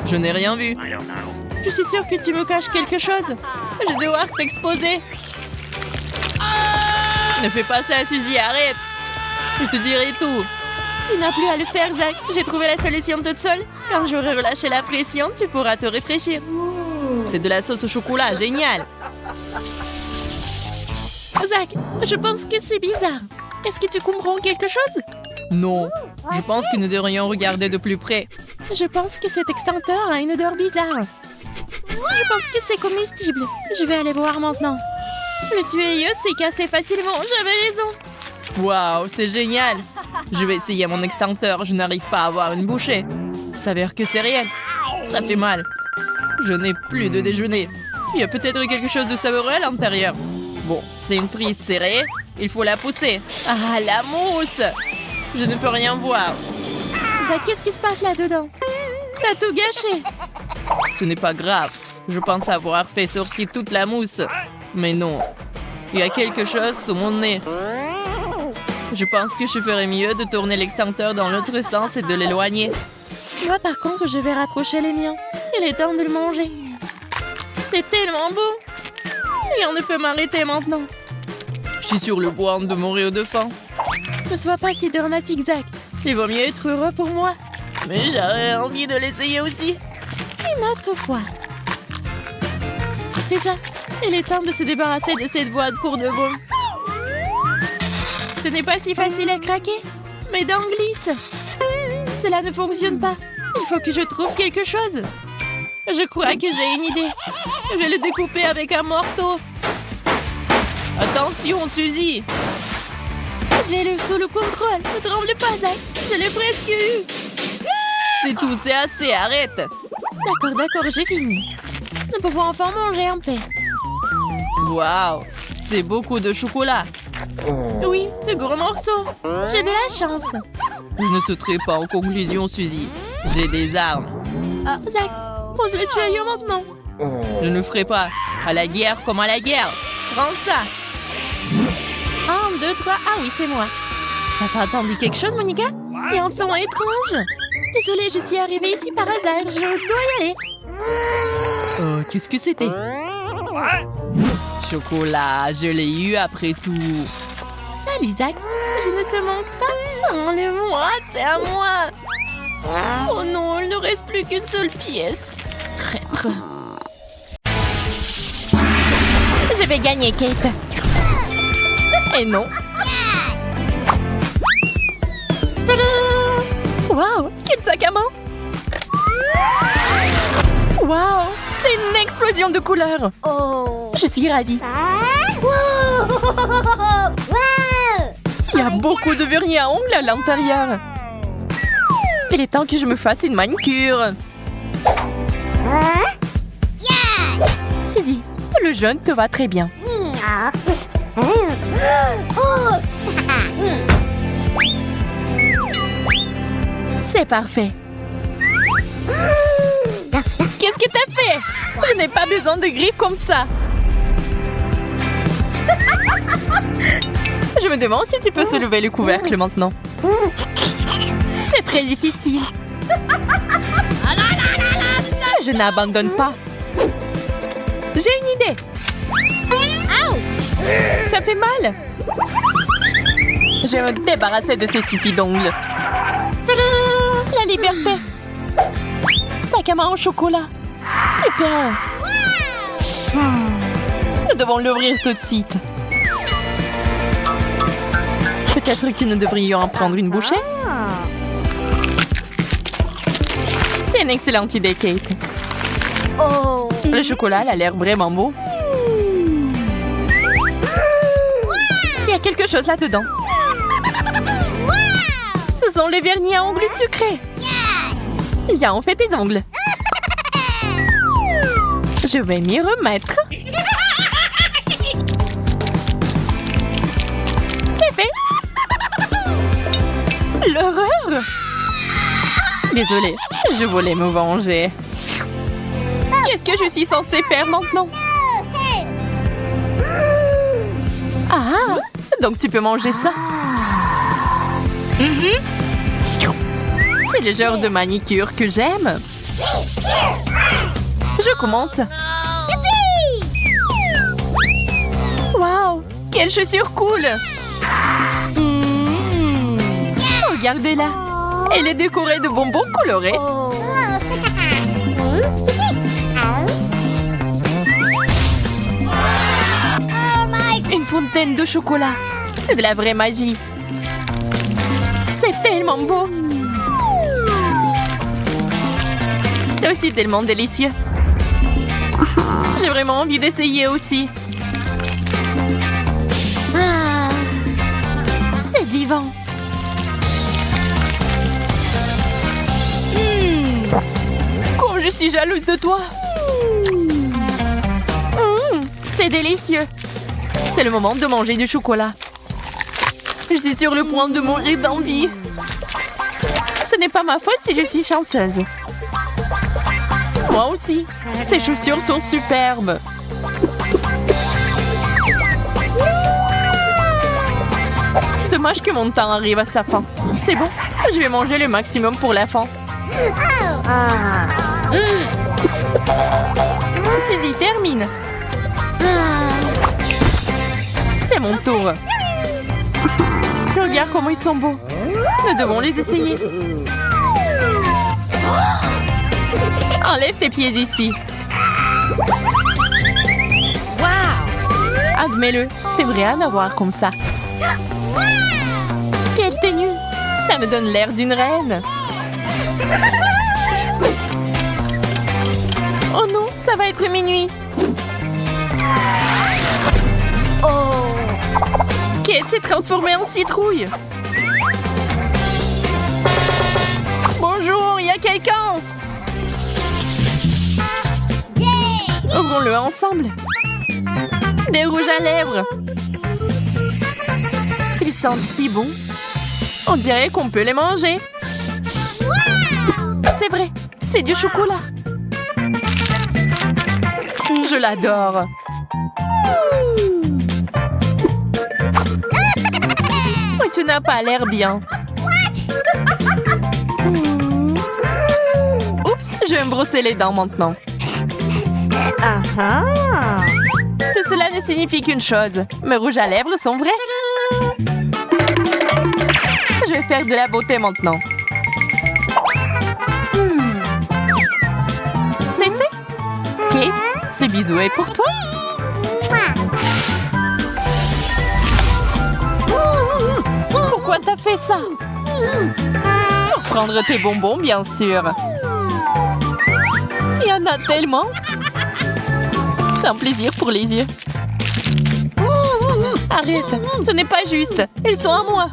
Je n'ai rien vu. I don't know. Je suis sûre que tu me caches quelque chose. Je vais devoir t'exposer. Ne fais pas ça, Suzy, arrête. Je te dirai tout. Tu n'as plus à le faire, Zach. J'ai trouvé la solution toute seule. Quand j'aurai relâché la pression, tu pourras te réfléchir. C'est de la sauce au chocolat, génial. Zach, je pense que c'est bizarre. Est-ce que tu comprends quelque chose? Non, je pense que nous devrions regarder de plus près. Je pense que cet extincteur a une odeur bizarre. Je pense que c'est comestible. Je vais aller voir maintenant. Le tuyau s'est cassé facilement. J'avais raison. Waouh, c'est génial. Je vais essayer mon extincteur, je n'arrive pas à avoir une bouchée. Il s'avère que c'est réel. Ça fait mal. Je n'ai plus de déjeuner. Il y a peut-être quelque chose de savoureux à l'intérieur. Bon, c'est une prise serrée. Il faut la pousser. Ah, la mousse! Je ne peux rien voir. Zach, qu'est-ce qui se passe là-dedans? T'as tout gâché. Ce n'est pas grave. Je pense avoir fait sortir toute la mousse. Mais non. Il y a quelque chose sous mon nez. Je pense que je ferais mieux de tourner l'extincteur dans l'autre sens et de l'éloigner. Moi, par contre, je vais rapprocher les miens. Il est temps de le manger. C'est tellement beau. Rien ne peut m'arrêter maintenant. Je suis sur le point de mourir de faim. Ne sois pas si dramatique, Zach. Il vaut mieux être heureux pour moi. Mais j'aurais envie de l'essayer aussi. Une autre fois. C'est ça. Il est temps de se débarrasser de cette boîte pour de bon. Ce n'est pas si facile à craquer. Mes dents glissent. Cela ne fonctionne pas. Il faut que je trouve quelque chose. Je crois que j'ai une idée. Je vais le découper avec un marteau. Attention, Suzy. J'ai le sous le contrôle. Ne tremble pas, Zach. Je l'ai presque eu. C'est tout, c'est assez, arrête. D'accord, j'ai fini. Nous pouvons enfin manger en paix. Waouh, c'est beaucoup de chocolat. Oui, de gros morceaux. J'ai de la chance. Je ne sauterai pas en conclusion, Suzy. J'ai des armes. Zach, pose le tuyau maintenant. Je ne ferai pas. À la guerre comme à la guerre. Prends ça. 1, 2, 3. Ah oui, c'est moi. T'as pas entendu quelque chose, Monica? Il y a un son étrange. Désolée, je suis arrivée ici par hasard. Je dois y aller. Oh, qu'est-ce que c'était? What? Chocolat, je l'ai eu après tout. Salut, Zach. Je ne te manque pas. Enlève-moi, c'est à moi. Oh non, il ne reste plus qu'une seule pièce. Traître. Je vais gagner, Kate. Et non. Wow, quel sac à main. Wow, c'est une explosion de couleurs. Oh. Je suis ravie. Il y a beaucoup de vernis à ongles à l'intérieur. Il est temps que je me fasse une manicure. Suzy, le jaune te va très bien. C'est parfait. Qu'est-ce que t'as fait? Je n'ai pas besoin de griffes comme ça. Je me demande si tu peux soulever le couvercle maintenant. C'est très difficile. Je n'abandonne pas. J'ai une idée. Ça fait mal. Je vais me débarrasser de ces sipis d'ongles. sac à main au chocolat. Super. Nous devons l'ouvrir tout de suite. Peut-être que nous devrions en prendre une bouchée. C'est une excellente idée, Kate. Le chocolat a l'air vraiment beau. Il y a quelque chose là-dedans. Ce sont les vernis à ongles sucrés. Viens, on fait tes ongles. Je vais m'y remettre. C'est fait. L'horreur. Désolée, je voulais me venger. Qu'est-ce que je suis censée faire maintenant? Ah, donc tu peux manger ça. C'est le genre de manicure que j'aime. Je commence. Waouh, quelle chaussure cool. Regardez-la. Elle est décorée de bonbons colorés. Une fontaine de chocolat. C'est de la vraie magie. C'est tellement beau. C'est aussi tellement délicieux. J'ai vraiment envie d'essayer aussi. C'est divin. Comme je suis jalouse de toi. C'est délicieux. C'est le moment de manger du chocolat. Je suis sur le point de mourir d'envie. Ce n'est pas ma faute si je suis chanceuse. Moi aussi. Ces chaussures sont superbes. Dommage que mon temps arrive à sa fin. C'est bon, je vais manger le maximum pour la fin. Suzy, termine. C'est mon tour. Regarde comment ils sont beaux. Nous devons les essayer. Enlève tes pieds ici. Wow! Admets-le, t'aimerais en avoir comme ça. Quelle tenue! Ça me donne l'air d'une reine. Oh non, ça va être minuit. Oh! Kate s'est transformée en citrouille. Bonjour, il y a quelqu'un? Ouvrons-le ensemble. Des rouges à lèvres. Ils sentent si bon. On dirait qu'on peut les manger. C'est vrai, c'est du chocolat. Je l'adore. Mais tu n'as pas l'air bien. Oups, je vais me brosser les dents maintenant. Tout cela ne signifie qu'une chose. Mes rouges à lèvres sont vrais. Je vais faire de la beauté maintenant. C'est fait. Kate, ce bisou est pour toi. Pourquoi t'as fait ça? Pour prendre tes bonbons, bien sûr. Il y en a tellement. C'est un plaisir pour les yeux. Arrête, ce n'est pas juste. Ils sont à moi.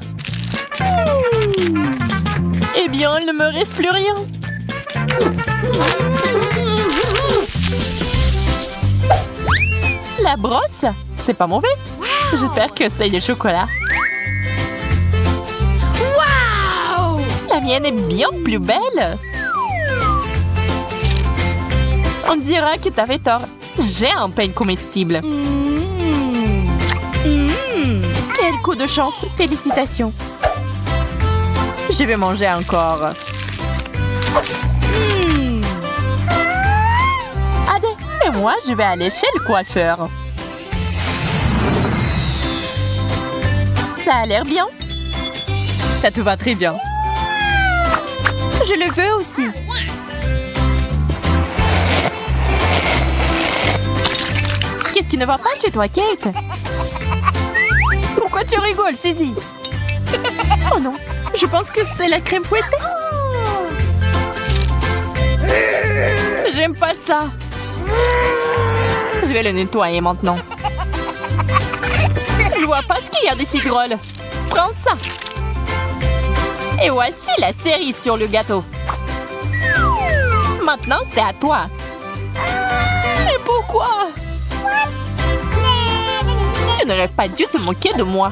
Eh bien, il ne me reste plus rien. La brosse, c'est pas mauvais. J'espère que c'est du chocolat. Wow! La mienne est bien plus belle. On dira que t'avais tort. J'ai un peigne comestible. Quel coup de chance. Félicitations. Je vais manger encore. Allez, et moi, je vais aller chez le coiffeur. Ça a l'air bien. Ça te va très bien. Je le veux aussi. Qu'est-ce qui ne va pas chez toi, Kate? Pourquoi tu rigoles, Suzy? Oh non, je pense que c'est la crème fouettée. J'aime pas ça. Je vais le nettoyer maintenant. Je vois pas ce qu'il y a de si drôle. Prends ça. Et voici la cerise sur le gâteau. Maintenant, c'est à toi. Mais pourquoi? Tu n'aurais pas dû te moquer de moi.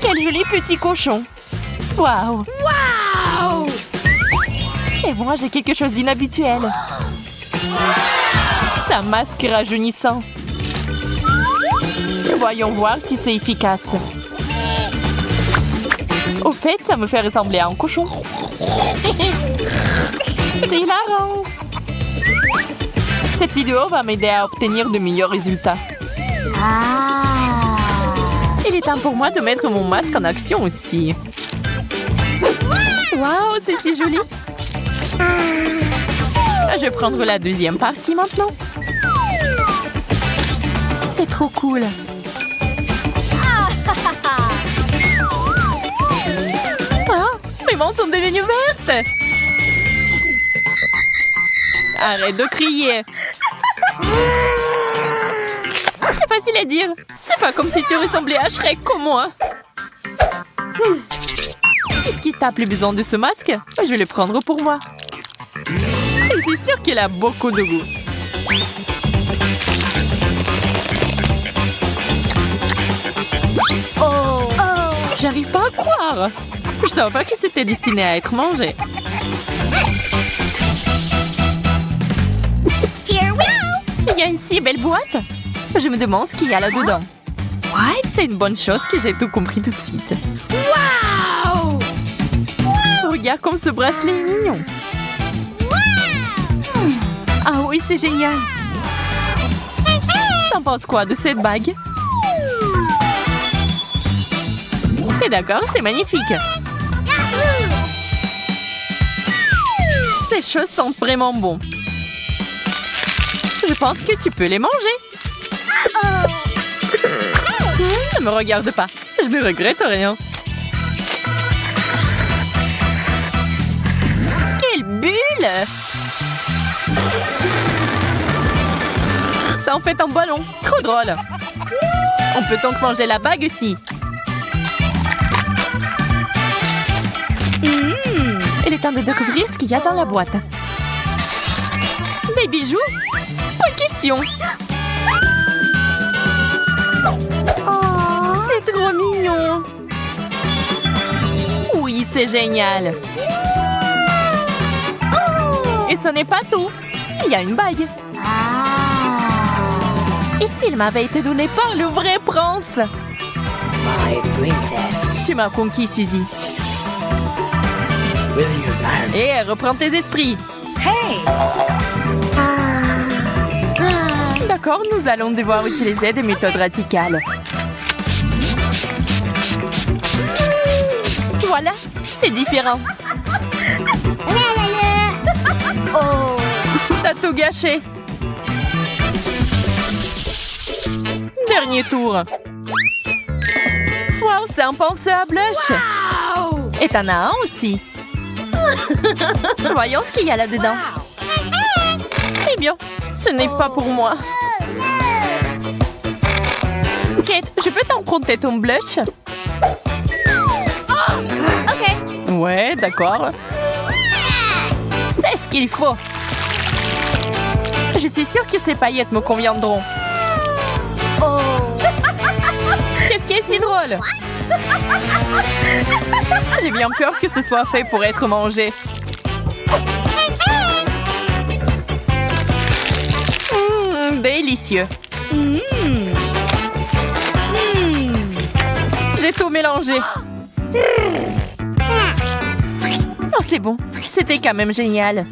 Quel joli petit cochon. Waouh. Waouh. Et moi, j'ai quelque chose d'inhabituel. C'est un masque rajeunissant. Voyons voir si c'est efficace. Au fait, ça me fait ressembler à un cochon. C'est hilarant. Cette vidéo va m'aider à obtenir de meilleurs résultats. Il est temps pour moi de mettre mon masque en action aussi. Waouh, c'est si joli. Je vais prendre la deuxième partie maintenant. C'est trop cool. Ah, mes mains sont devenues vertes. Arrête de crier. C'est facile à dire. C'est pas comme si tu ressemblais à Shrek comme moi. Puisqu'il t'a plus besoin de ce masque, je vais le prendre pour moi. Je suis sûre qu'il a beaucoup de goût. Oh, j'arrive pas à croire. Je savais pas que c'était destiné à être mangé. Il y a une si belle boîte. Je me demande ce qu'il y a là-dedans. What? C'est une bonne chose que j'ai tout compris tout de suite. Wow! Regarde comme ce bracelet est mignon. Ah oui, c'est génial. T'en penses quoi de cette bague? T'es d'accord? C'est magnifique. Ces choses sentent vraiment bon. Je pense que tu peux les manger. Ne me regarde pas. Je ne regrette rien. Quelle bulle! Ça en fait un ballon. Trop drôle. On peut donc manger la bague aussi. Il est temps de découvrir ce qu'il y a dans la boîte. Des bijoux? Pas question. C'est trop mignon. Oui, c'est génial. Et ce n'est pas tout. Il y a une bague. Et s'il m'avait été donné par le vrai prince? Tu m'as conquis, Suzy. Et reprends tes esprits. D'accord, nous allons devoir utiliser des méthodes radicales. Voilà, c'est différent. Oh, t'as tout gâché. Dernier tour. Wow, c'est un pinceau à blush. Wow. Et t'en as un aussi. Voyons ce qu'il y a là-dedans. Eh bien, ce n'est pas pour moi. Kate, je peux t'emprunter ton blush? Ok. Ouais, d'accord. C'est ce qu'il faut. Je suis sûre que ces paillettes me conviendront. Oh. Qu'est-ce qui est si drôle? J'ai bien peur que ce soit fait pour être mangé. Délicieux. J'ai tout mélangé. Oh, c'est bon. C'était quand même génial.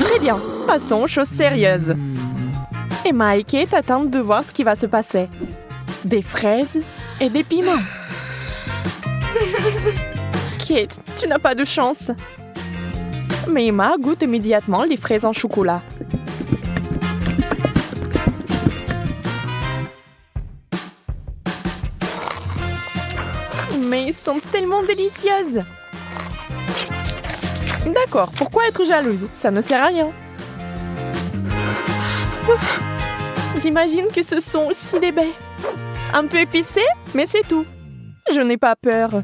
Très bien. Passons aux choses sérieuses. Emma et Kate attendent de voir ce qui va se passer. Des fraises et des piments. Ok. Kate, tu n'as pas de chance. Mais Emma goûte immédiatement les fraises en chocolat. Mais elles sont tellement délicieuses. D'accord, pourquoi être jalouse? Ça ne sert à rien. J'imagine que ce sont aussi des baies. Un peu épicé, mais c'est tout. Je n'ai pas peur.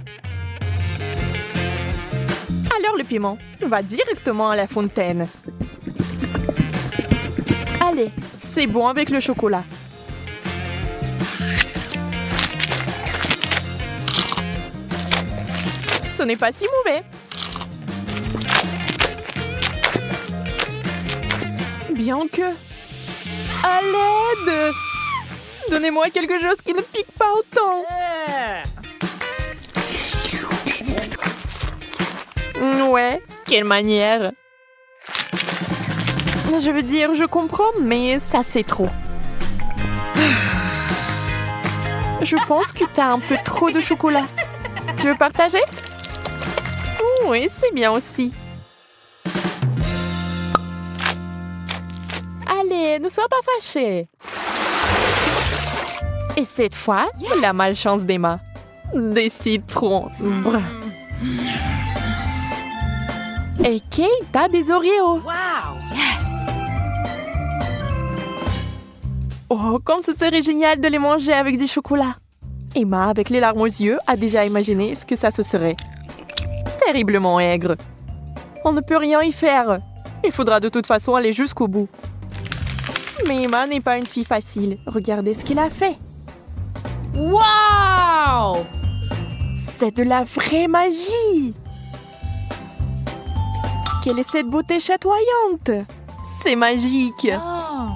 Alors le piment va directement à la fontaine. Allez, c'est bon avec le chocolat. Ce n'est pas si mauvais. Bien que... À l'aide! Donnez-moi quelque chose qui ne pique pas autant. Ouais, quelle manière. Je veux dire, je comprends, mais ça c'est trop. Je pense que t'as un peu trop de chocolat. Tu veux partager? Oui, c'est bien aussi. Allez, ne sois pas fâchée. Et cette fois, la malchance d'Emma. Des citrons. Brr. Et Kate a des Oreos. Wow! Yes! Oh, comme ce serait génial de les manger avec du chocolat. Emma, avec les larmes aux yeux, a déjà imaginé ce que ça se serait. Terriblement aigre. On ne peut rien y faire. Il faudra de toute façon aller jusqu'au bout. Mais Emma n'est pas une fille facile. Regardez ce qu'elle a fait. Wow! C'est de la vraie magie! Quelle est cette beauté chatoyante? C'est magique! Oh.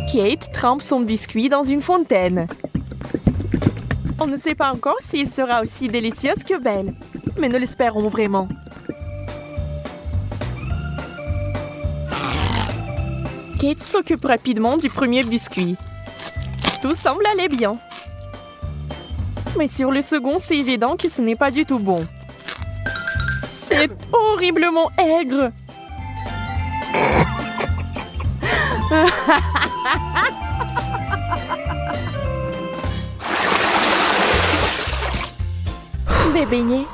Kate trempe son biscuit dans une fontaine. On ne sait pas encore s'il sera aussi délicieux que belle, mais nous l'espérons vraiment. Kate s'occupe rapidement du premier biscuit. Tout semble aller bien. Mais sur le second, c'est évident que ce n'est pas du tout bon. C'est horriblement aigre. Des beignets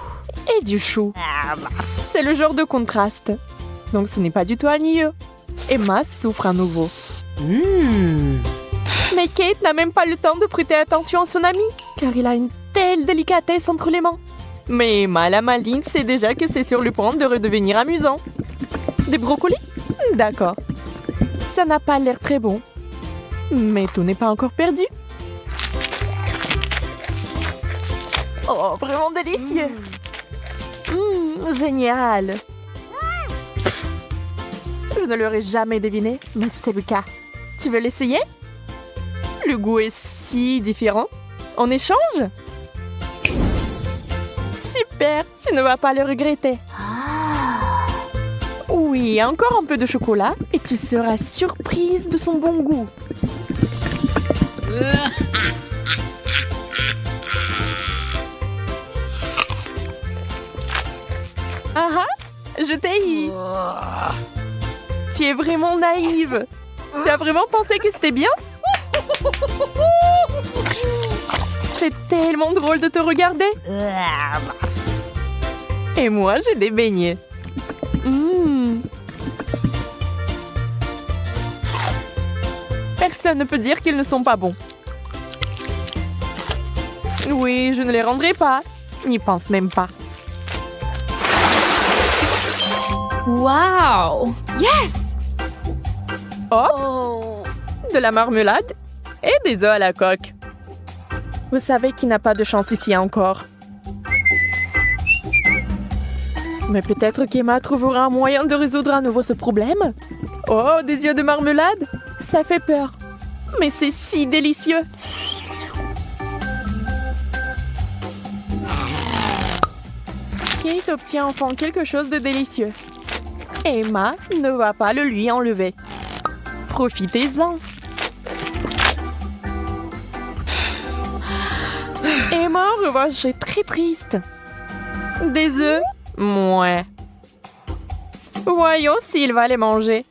et du chou. C'est le genre de contraste. Donc ce n'est pas du tout ennuyeux. Emma souffre à nouveau. Mais Kate n'a même pas le temps de prêter attention à son ami, car il a une telle délicatesse entre les mains. Mais Emma, la maligne, sait déjà que c'est sur le point de redevenir amusant. Des brocolis? D'accord. Ça n'a pas l'air très bon. Mais tout n'est pas encore perdu. Oh, vraiment délicieux. Génial. Je ne l'aurais jamais deviné, mais c'est le cas. Tu veux l'essayer? Le goût est si différent. On échange? Super, tu ne vas pas le regretter. Oui, encore un peu de chocolat et tu seras surprise de son bon goût. Ah ah, je t'ai eu. Tu es vraiment naïve. Tu as vraiment pensé que c'était bien? C'est tellement drôle de te regarder. Et moi, j'ai des beignets. Personne ne peut dire qu'ils ne sont pas bons. Oui, je ne les rendrai pas. N'y pense même pas. Wow! Yes! Hop, Oh! de la marmelade et des œufs à la coque. Vous savez qui n'a pas de chance ici encore. Mais peut-être qu'Emma trouvera un moyen de résoudre à nouveau ce problème. Oh, des œufs de marmelade? Ça fait peur. Mais c'est si délicieux. Kate obtient enfin quelque chose de délicieux. Emma ne va pas le lui enlever. Profitez-en. Emma, en revanche, est très triste. Des œufs? Mouais. Voyons s'il va les manger.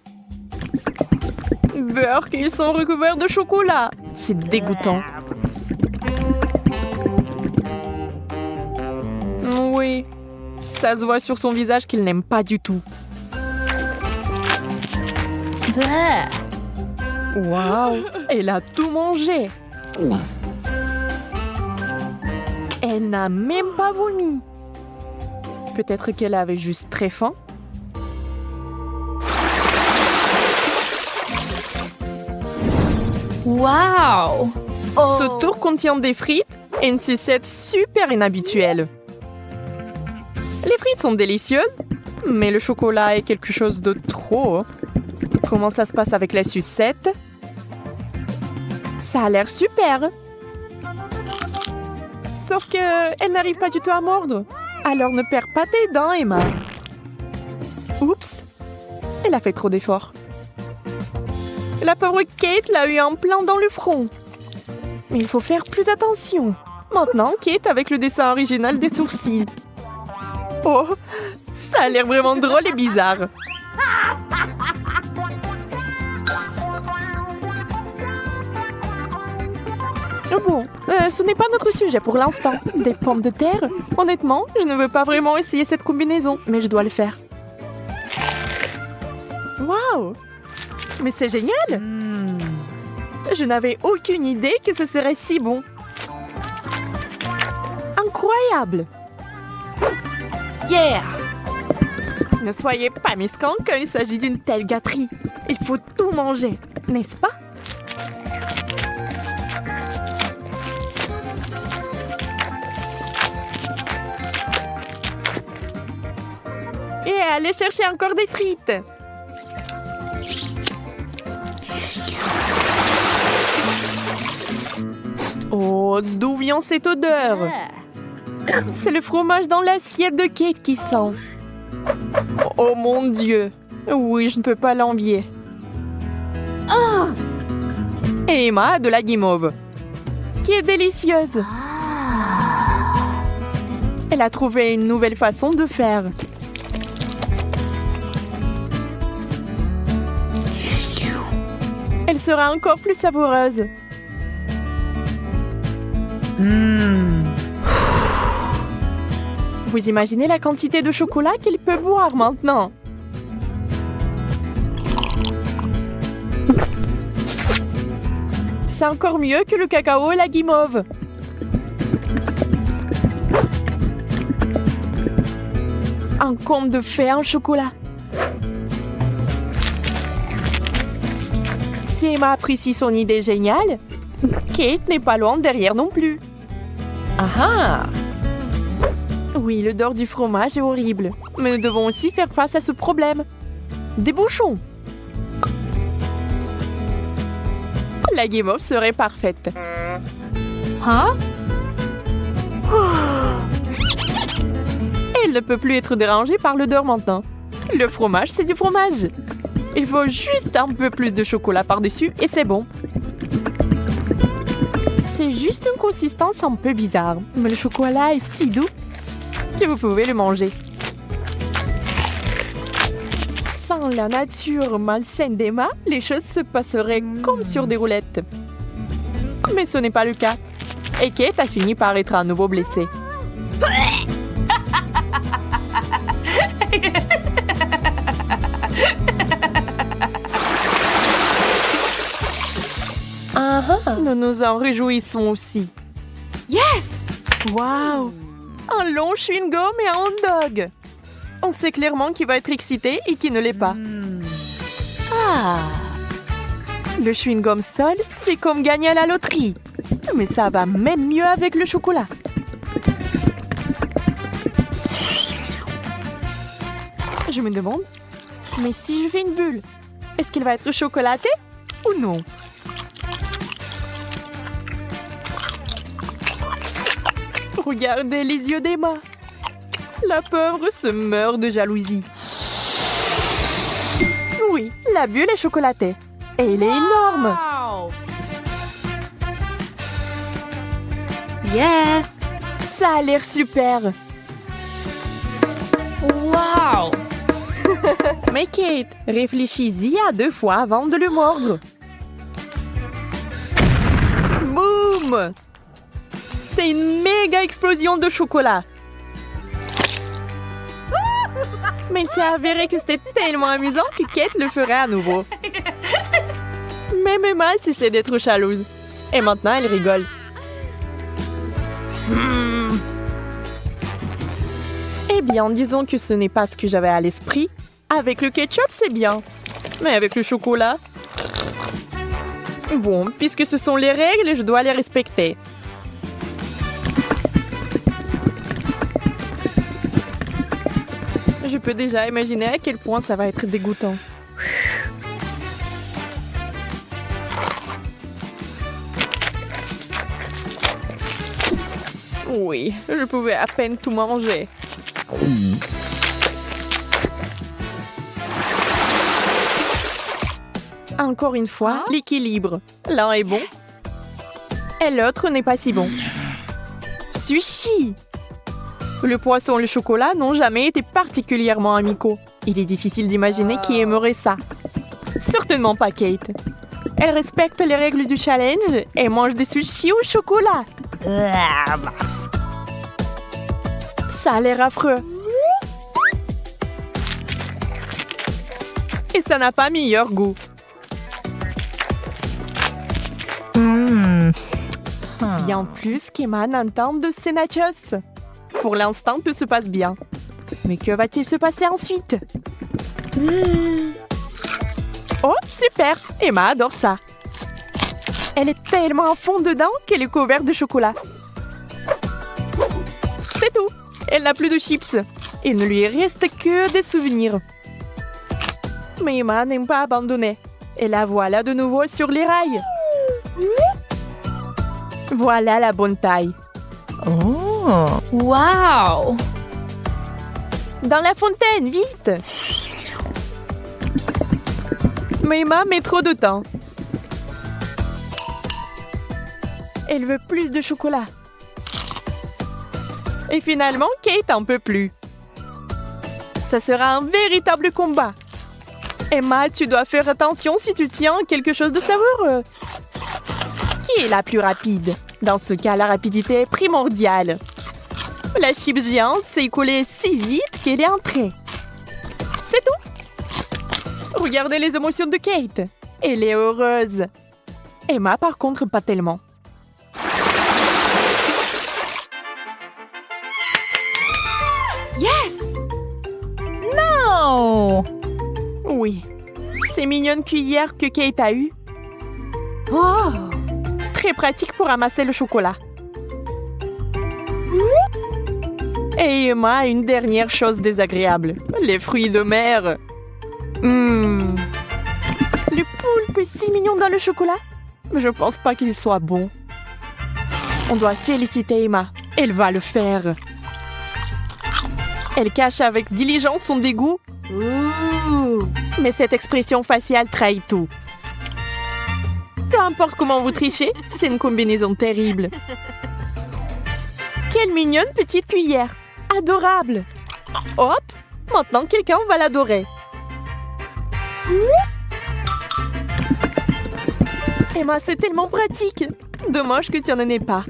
Beurre qu'ils sont recouverts de chocolat. C'est dégoûtant. Oui, ça se voit sur son visage qu'il n'aime pas du tout. Waouh, elle a tout mangé. Elle n'a même pas vomi. Peut-être qu'elle avait juste très faim. Wow! Ce tour contient des frites et une sucette super inhabituelle. Les frites sont délicieuses, mais le chocolat est quelque chose de trop. Comment ça se passe avec la sucette? Ça a l'air super. Sauf que elle n'arrive pas du tout à mordre. Alors ne perds pas tes dents, Emma. Oups, elle a fait trop d'efforts. La pauvre Kate l'a eu en plein dans le front. Mais il faut faire plus attention. Maintenant, Kate avec le dessin original des sourcils. Oh, ça a l'air vraiment drôle et bizarre. Bon, ce n'est pas notre sujet pour l'instant. Des pommes de terre? Honnêtement, je ne veux pas vraiment essayer cette combinaison, mais je dois le faire. Waouh! Mais c'est génial! Je n'avais aucune idée que ce serait si bon. Incroyable! Yeah! Ne soyez pas mesquins quand il s'agit d'une telle gâterie. Il faut tout manger, n'est-ce pas? Et allez chercher encore des frites. Oh, d'où vient cette odeur? C'est le fromage dans l'assiette de Kate qui sent. Oh mon Dieu. Oui, je ne peux pas l'envier. Et Emma a de la guimauve, qui est délicieuse. Elle a trouvé une nouvelle façon de faire. Elle sera encore plus savoureuse. Vous imaginez la quantité de chocolat qu'il peut boire maintenant? C'est encore mieux que le cacao et la guimauve. Un conte de fées en chocolat. Si Emma apprécie son idée géniale, Kate n'est pas loin derrière non plus. Ah ah! Oui, l'odeur du fromage est horrible, mais nous devons aussi faire face à ce problème. Des bouchons! La guimauve serait parfaite. Hein? Elle ne peut plus être dérangée par l'odeur maintenant. Le fromage, c'est du fromage. Il faut juste un peu plus de chocolat par-dessus et c'est bon. C'est juste une consistance un peu bizarre, mais le chocolat est si doux que vous pouvez le manger. Sans la nature malsaine d'Emma, les choses se passeraient comme sur des roulettes. Mais ce n'est pas le cas. Et Kate a fini par être à nouveau blessée. Nous nous en réjouissons aussi. Yes! Waouh! Un long chewing-gum et un hot dog. On sait clairement qui va être excité et qui ne l'est pas. Le chewing-gum seul, c'est comme gagner à la loterie. Mais ça va même mieux avec le chocolat. Je me demande, mais si je fais une bulle, est-ce qu'elle va être chocolatée ou non? Regardez les yeux d'Emma. La pauvre se meurt de jalousie. Oui, la bulle est chocolatée. Et elle est énorme. Yeah! Ça a l'air super. Wow! Mais Kate, réfléchis-y à 2 fois avant de le mordre. Boum! C'est une méga explosion de chocolat. Mais il s'est avéré que c'était tellement amusant que Kate le ferait à nouveau. Même Emma cessait d'être jalouse. Et maintenant, elle rigole. Eh bien, disons que ce n'est pas ce que j'avais à l'esprit. Avec le ketchup, c'est bien. Mais avec le chocolat... Bon, puisque ce sont les règles, je dois les respecter. Je peux déjà imaginer à quel point ça va être dégoûtant. Oui, je pouvais à peine tout manger. Encore une fois, l'équilibre. L'un est bon et l'autre n'est pas si bon. Sushi! Le poisson et le chocolat n'ont jamais été particulièrement amicaux. Il est difficile d'imaginer qui aimerait ça. Certainement pas Kate. Elle respecte les règles du challenge et mange des sushis au chocolat. Ça a l'air affreux. Et ça n'a pas meilleur goût. Bien plus qu'Emma n'entend de ces nachos. Pour l'instant, tout se passe bien. Mais que va-t-il se passer ensuite? Oh, super! Emma adore ça. Elle est tellement à fond dedans qu'elle est couverte de chocolat. C'est tout. Elle n'a plus de chips. Il ne lui reste que des souvenirs. Mais Emma n'aime pas abandonner. Et la voilà de nouveau sur les rails. Voilà la bonne taille. Oh! Wow! Dans la fontaine, vite! Mais Emma met trop de temps. Elle veut plus de chocolat. Et finalement, Kate en peut plus. Ça sera un véritable combat. Emma, tu dois faire attention si tu tiens quelque chose de savoureux. Qui est la plus rapide? Dans ce cas, la rapidité est primordiale. La chips géante s'est écoulée si vite qu'elle est entrée. C'est tout. Regardez les émotions de Kate. Elle est heureuse. Emma, par contre, pas tellement. Yes! No! Oui. Ces mignonnes cuillères que Kate a eues. Oh! Très pratique pour ramasser le chocolat. Et Emma a une dernière chose désagréable. Les fruits de mer. Le poulpe est si mignon dans le chocolat. Mais je pense pas qu'il soit bon. On doit féliciter Emma. Elle va le faire. Elle cache avec diligence son dégoût. Mais cette expression faciale trahit tout. Peu importe comment vous trichez, c'est une combinaison terrible. Quelle mignonne petite cuillère. Adorable. Hop, maintenant quelqu'un va l'adorer. Emma, c'est tellement pratique. Dommage que tu n'en aies pas.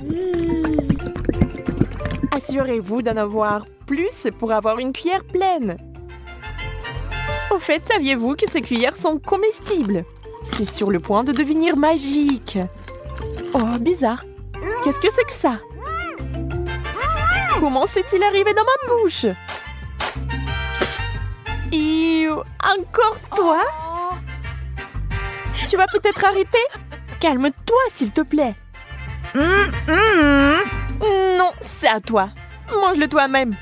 Assurez-vous d'en avoir plus pour avoir une cuillère pleine. Au fait, saviez-vous que ces cuillères sont comestibles? C'est sur le point de devenir magique. Oh, bizarre. Qu'est-ce que c'est que ça? Comment s'est-il arrivé dans ma bouche? Encore toi? Tu vas peut-être arrêter? Calme-toi, s'il te plaît. Non, c'est à toi. Mange-le toi-même.